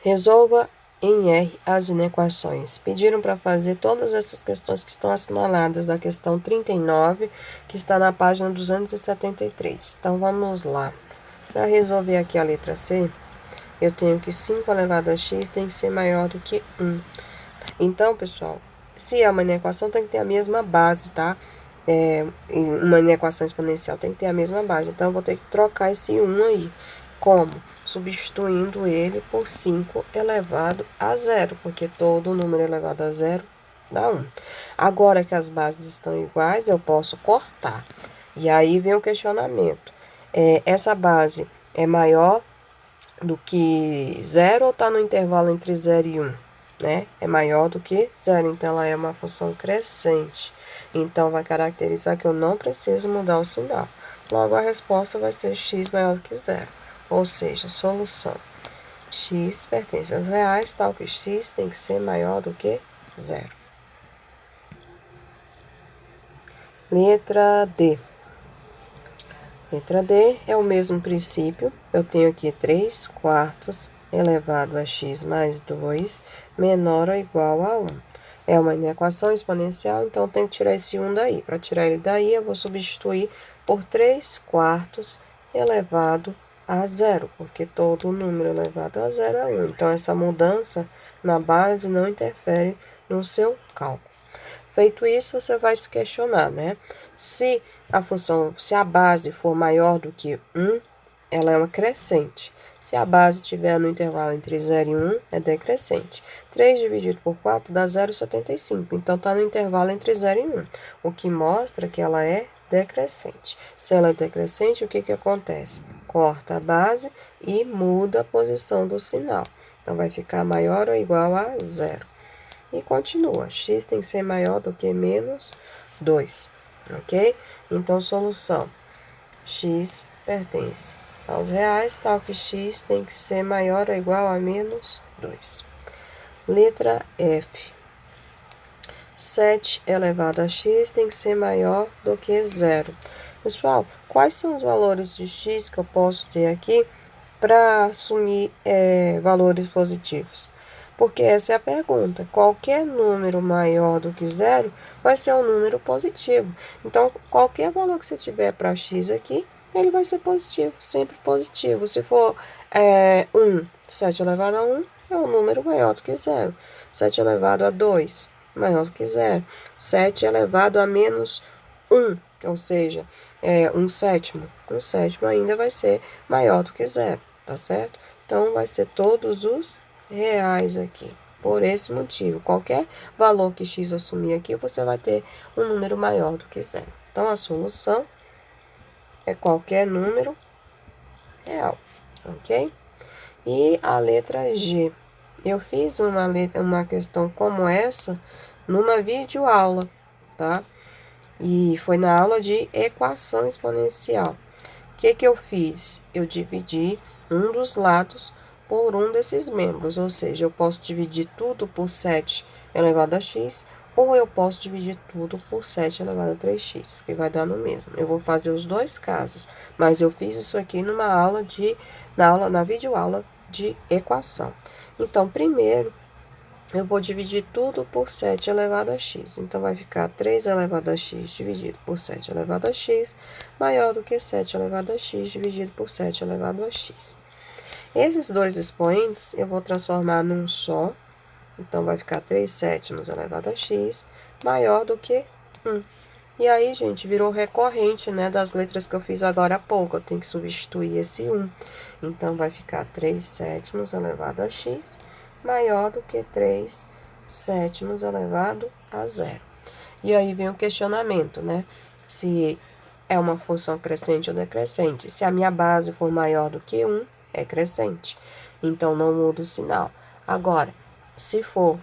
Resolva em R as inequações. Pediram para fazer todas essas questões que estão assinaladas da questão 39, que está na página 273. Então, vamos lá. Para resolver aqui a letra C, eu tenho que 5 elevado a x tem que ser maior do que 1. Então, pessoal, se é uma inequação, tem que ter a mesma base, tá? Uma inequação exponencial tem que ter a mesma base. Então, eu vou ter que trocar esse 1 aí. Como? Substituindo ele por 5 elevado a 0, porque todo número elevado a 0 dá 1. Agora que as bases estão iguais, eu posso cortar. E aí vem o questionamento. Essa base é maior do que 0 ou está no intervalo entre 0 e 1? Né? É maior do que 0, então ela é uma função crescente. Então, vai caracterizar que eu não preciso mudar o sinal. Logo, a resposta vai ser x maior do que 0. Ou seja, solução. X pertence aos reais, tal que x tem que ser maior do que 0. Letra D. Letra D é o mesmo princípio. Eu tenho aqui 3 quartos elevado a x mais 2 menor ou igual a 1. É uma inequação exponencial, então eu tenho que tirar esse 1 daí. Para tirar ele daí, eu vou substituir por 3 quartos elevado a 0, porque todo número elevado a 0 é 1. Então, essa mudança na base não interfere no seu cálculo. Feito isso, você vai se questionar, né? Se a base for maior do que 1, ela é uma crescente. Se a base estiver no intervalo entre 0 e 1, é decrescente. 3 dividido por 4 dá 0,75. Então, está no intervalo entre 0 e 1, o que mostra que ela é decrescente. Se ela é decrescente, o que acontece? Corta a base e muda a posição do sinal. Então, vai ficar maior ou igual a 0. E continua, x tem que ser maior do que menos 2, ok? Então, solução, x pertence aos reais, tal que x tem que ser maior ou igual a menos 2. Letra F. 7 elevado a x tem que ser maior do que 0. Pessoal, quais são os valores de x que eu posso ter aqui para assumir valores positivos? Porque essa é a pergunta. Qualquer número maior do que 0 vai ser um número positivo. Então, qualquer valor que você tiver para x aqui, ele vai ser positivo, sempre positivo. Se for 1, 7 elevado a 1 é um número maior do que 0. 7 elevado a 2, maior do que 0. 7 elevado a menos 1, ou seja, 1 sétimo. 1 sétimo ainda vai ser maior do que 0, tá certo? Então, vai ser todos os reais aqui. Por esse motivo, qualquer valor que x assumir aqui, você vai ter um número maior do que 0. Então, a solução é qualquer número real, ok? E a letra G. Eu fiz uma questão como essa numa videoaula, tá? E foi na aula de equação exponencial. O que eu fiz? Eu dividi um dos lados por um desses membros, ou seja, eu posso dividir tudo por 7 elevado a x, ou eu posso dividir tudo por 7 elevado a 3x, que vai dar no mesmo. Eu vou fazer os dois casos, mas eu fiz isso aqui na videoaula de equação. Então, primeiro, eu vou dividir tudo por 7 elevado a x. Então, vai ficar 3 elevado a x dividido por 7 elevado a x, maior do que 7 elevado a x dividido por 7 elevado a x. Esses dois expoentes, eu vou transformar num só. Então, vai ficar 3 sétimos elevado a x, maior do que 1. E aí, gente, virou recorrente, né, das letras que eu fiz agora há pouco. Eu tenho que substituir esse 1. Então, vai ficar 3 sétimos elevado a x, maior do que 3 sétimos elevado a 0. E aí vem o questionamento, né? Se é uma função crescente ou decrescente. Se a minha base for maior do que 1, é crescente. Então, não muda o sinal. Agora, se for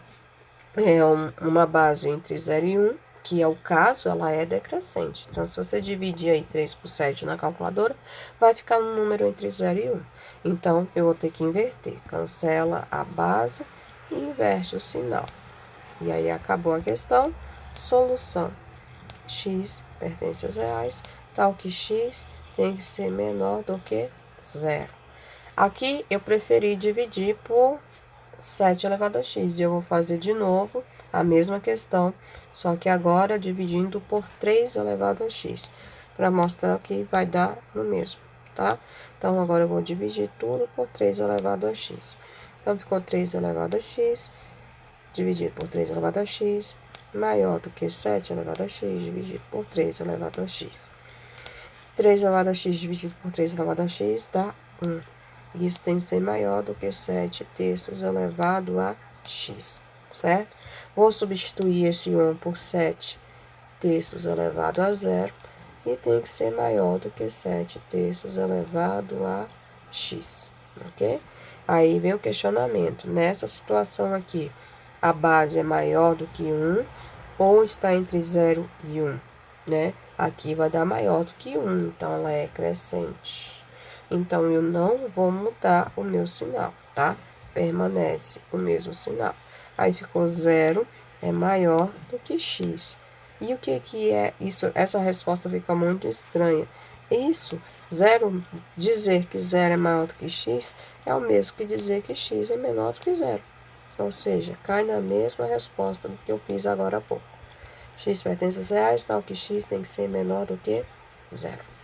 uma base entre 0 e 1, que é o caso, ela é decrescente. Então, se você dividir aí 3 por 7 na calculadora, vai ficar um número entre 0 e 1. Então, eu vou ter que inverter. Cancela a base e inverte o sinal. E aí, acabou a questão. Solução. X pertence aos reais, tal que x tem que ser menor do que 0. Aqui, eu preferi dividir por 7 elevado a x. E eu vou fazer de novo a mesma questão, só que agora dividindo por 3 elevado a x, para mostrar que vai dar no mesmo, tá? Então, agora eu vou dividir tudo por 3 elevado a x. Então, ficou 3 elevado a x, dividido por 3 elevado a x, maior do que 7 elevado a x, dividido por 3 elevado a x. 3 elevado a x dividido por 3 elevado a x dá 1. Isso tem que ser maior do que 7 terços elevado a x, certo? Vou substituir esse 1 por 7 terços elevado a 0 e tem que ser maior do que 7 terços elevado a x, ok? Aí vem o questionamento. Nessa situação aqui, a base é maior do que 1 ou está entre 0 e 1, né? Aqui vai dar maior do que 1, então ela é crescente. Então, eu não vou mudar o meu sinal, tá? Permanece o mesmo sinal. Aí ficou 0 é maior do que x. E o que é isso? Essa resposta fica muito estranha. Isso, zero, dizer que 0 é maior do que x, é o mesmo que dizer que x é menor do que 0. Ou seja, cai na mesma resposta do que eu fiz agora há pouco. X pertence a reais, tal que x tem que ser menor do que 0.